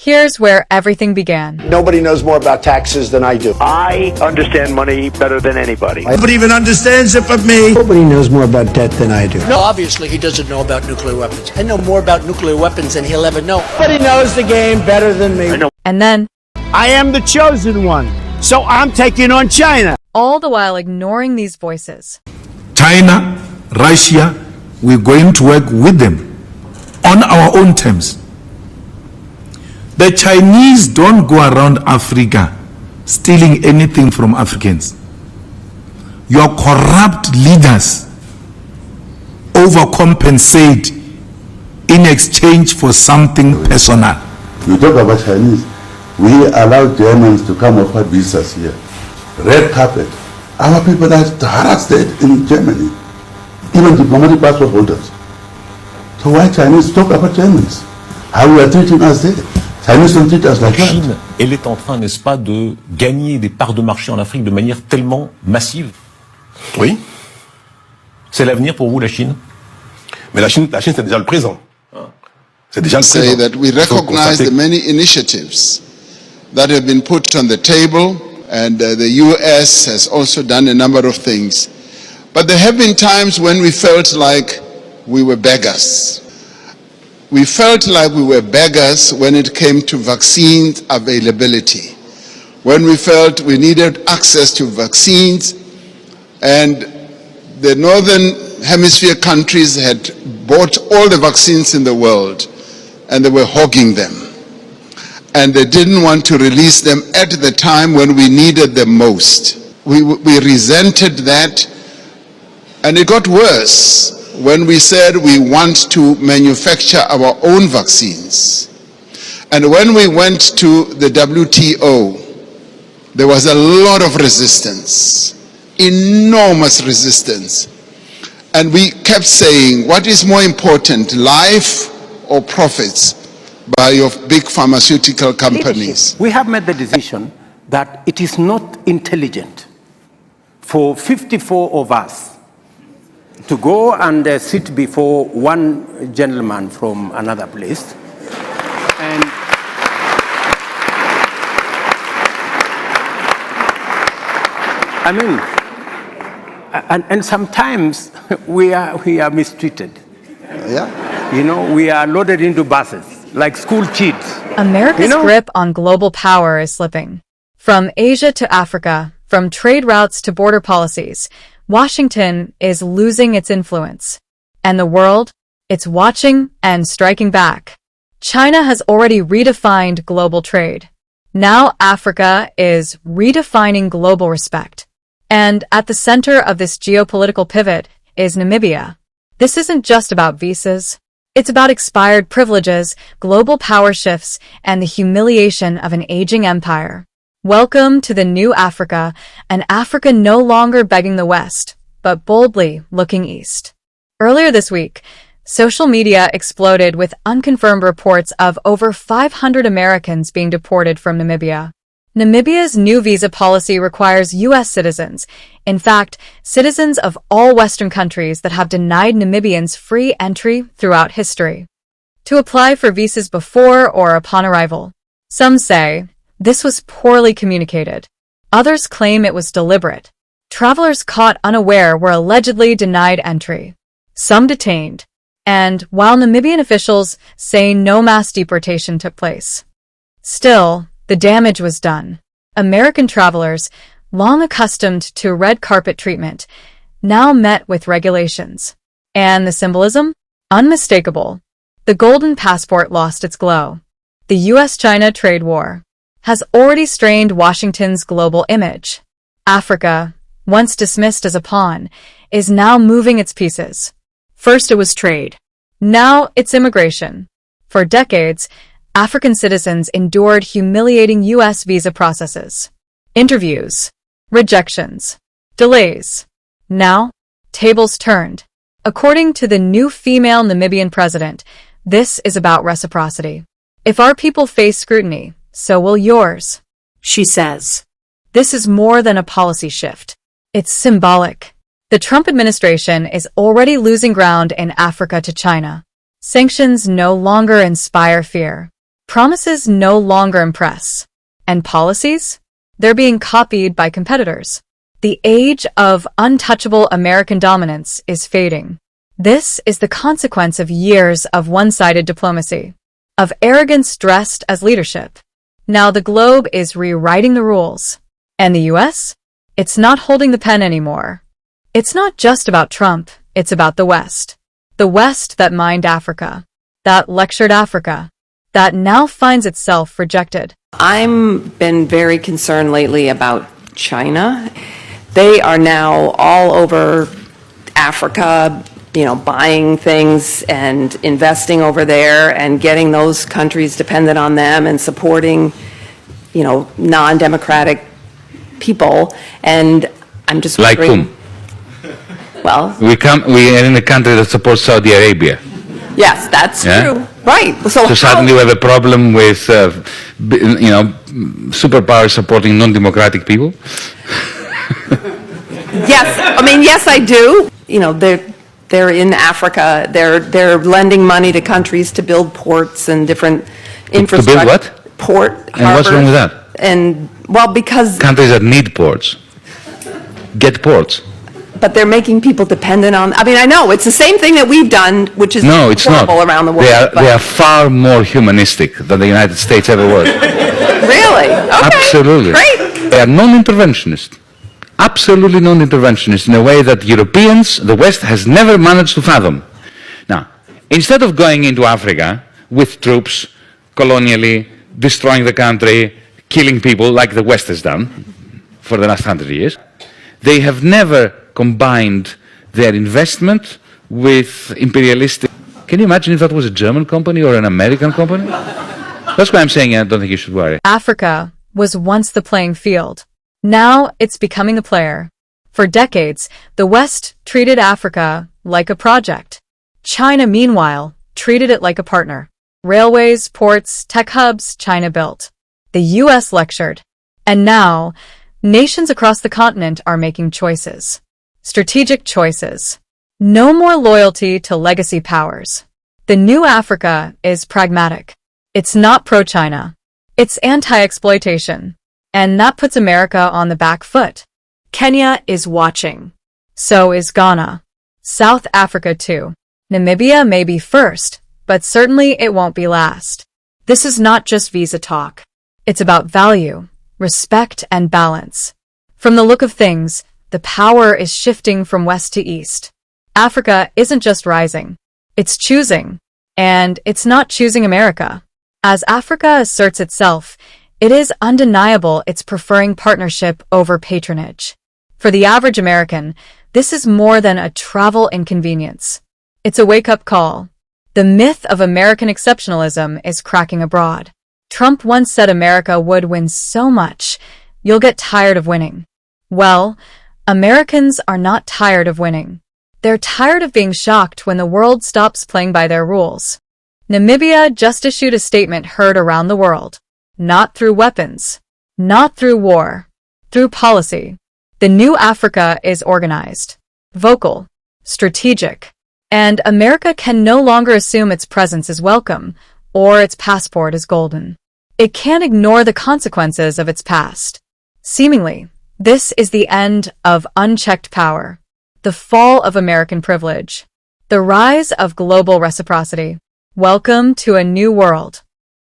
Here's where everything began. Nobody knows more about taxes than I do. I understand money better than anybody. Nobody even understands it but me. Nobody knows more about debt than I do. No, obviously he doesn't know about nuclear weapons. I know more about nuclear weapons than he'll ever know. Nobody knows the game better than me. I know. And then, I am the chosen one, so I'm taking on China. all the while ignoring these voices. China, Russia, we're going to work with them on our own terms. The Chinese don't go around Africa stealing anything from Africans. Your corrupt leaders overcompensate in exchange for something personal. You talk about Chinese. We allow Germans to come offer visas here. Red carpet. Our people are harassed in Germany. Even diplomatic passport holders. So why Chinese talk about Germans? How we are treating us there? Chinese don't treat us like La Chine, that. elle est en train, n'est-ce pas, de gagner des parts de marché en Afrique de manière tellement massive. Oui, C'est l'avenir pour vous, la Chine? mais la Chine c'est déjà le présent. C'est déjà le say présent. that we recognize the many initiatives that have been put on the table, and the US has also done a number of things. But there have been times when we felt like we were beggars. We felt like we were beggars when it came to vaccine availability, when we felt we needed access to vaccines, and the northern hemisphere countries had bought all the vaccines in the world and they were hogging them. And they didn't want to release them at the time when we needed them most. We resented that, and it got worse when we said we want to manufacture our own vaccines. And when we went to the WTO, there was a lot of resistance, enormous resistance. And we kept saying, what is more important, life or profits by your big pharmaceutical companies? We have made the decision that it is not intelligent for 54 of us to go and sit before one gentleman from another place. And I mean, and sometimes we are mistreated. Yeah. You know, we are loaded into buses like school kids. America's grip on global power is slipping. From Asia to Africa, from trade routes to border policies, Washington is losing its influence. And the world, it's watching and striking back. China has already redefined global trade. Now Africa is redefining global respect. And at the center of this geopolitical pivot is Namibia. This isn't just about visas. It's about expired privileges, global power shifts, and the humiliation of an aging empire. Welcome to the new Africa, an Africa no longer begging the West, but boldly looking east. Earlier this week, social media exploded with unconfirmed reports of over 500 Americans being deported from Namibia. Namibia's new visa policy requires U.S. citizens, in fact, citizens of all Western countries that have denied Namibians free entry throughout history, to apply for visas before or upon arrival. Some say this was poorly communicated. Others claim it was deliberate. Travelers caught unaware were allegedly denied entry. Some detained. And while Namibian officials say no mass deportation took place, still, the damage was done. American travelers, long accustomed to red carpet treatment, now met with regulations. And the symbolism? Unmistakable. The golden passport lost its glow. The U.S.-China trade war has already strained Washington's global image. Africa, once dismissed as a pawn, is now moving its pieces. First it was trade. Now it's immigration. For decades, African citizens endured humiliating U.S. visa processes, interviews, rejections, delays. Now, tables turned. According to the new female Namibian president, this is about reciprocity. If our people face scrutiny, so will yours, she says. This is more than a policy shift. It's symbolic. The Trump administration is already losing ground in Africa to China. Sanctions no longer inspire fear. Promises no longer impress. And policies? They're being copied by competitors. The age of untouchable American dominance is fading. This is the consequence of years of one-sided diplomacy, of arrogance dressed as leadership. Now the globe is rewriting the rules. And the US? It's not holding the pen anymore. It's not just about Trump, it's about the West. The West that mined Africa, that lectured Africa, that now finds itself rejected. I've been very concerned lately about China. They are now all over Africa, buying things and investing over there and getting those countries dependent on them and supporting, non-democratic people. And I'm just like wondering, whom? Well, we are in a country that supports Saudi Arabia. Yes, that's true. Right. So suddenly we have a problem with, superpowers supporting non-democratic people? Yes, I do. They're in Africa. They're lending money to countries to build ports and different infrastructure. To build what? Port. And what's wrong with that? Because countries that need ports get ports. But they're making people dependent on. I know it's the same thing that we've done, which is horrible around the world. They are far more humanistic than the United States ever was. Really? Okay. Absolutely. Great. They are non-interventionist. Absolutely non-interventionist in a way that Europeans, the West, has never managed to fathom. Now, instead of going into Africa with troops, colonially, destroying the country, killing people like the West has done for the last 100 years, they have never combined their investment with imperialistic. Can you imagine if that was a German company or an American company? That's why I'm saying I don't think you should worry. Africa was once the playing field. Now it's becoming the player. For decades, the West treated Africa like a project. China, meanwhile, treated it like a partner. Railways, ports, tech hubs, China built. The US lectured. And now, nations across the continent are making choices. Strategic choices. No more loyalty to legacy powers. The new Africa is pragmatic. It's not pro-China. It's anti-exploitation. And that puts America on the back foot. Kenya is watching. So is Ghana. South Africa too. Namibia may be first, but certainly it won't be last. This is not just visa talk. It's about value, respect, and balance. From the look of things, the power is shifting from west to east. Africa isn't just rising. It's choosing. And it's not choosing America. As Africa asserts itself, it is undeniable it's preferring partnership over patronage. For the average American, this is more than a travel inconvenience. It's a wake-up call. The myth of American exceptionalism is cracking abroad. Trump once said America would win so much, you'll get tired of winning. Well, Americans are not tired of winning. They're tired of being shocked when the world stops playing by their rules. Namibia just issued a statement heard around the world. Not through weapons. Not through war. Through policy. The new Africa is organized, vocal, strategic. And America can no longer assume its presence is welcome or its passport is golden. It can't ignore the consequences of its past. Seemingly, this is the end of unchecked power, the fall of American privilege, the rise of global reciprocity. Welcome to a new world.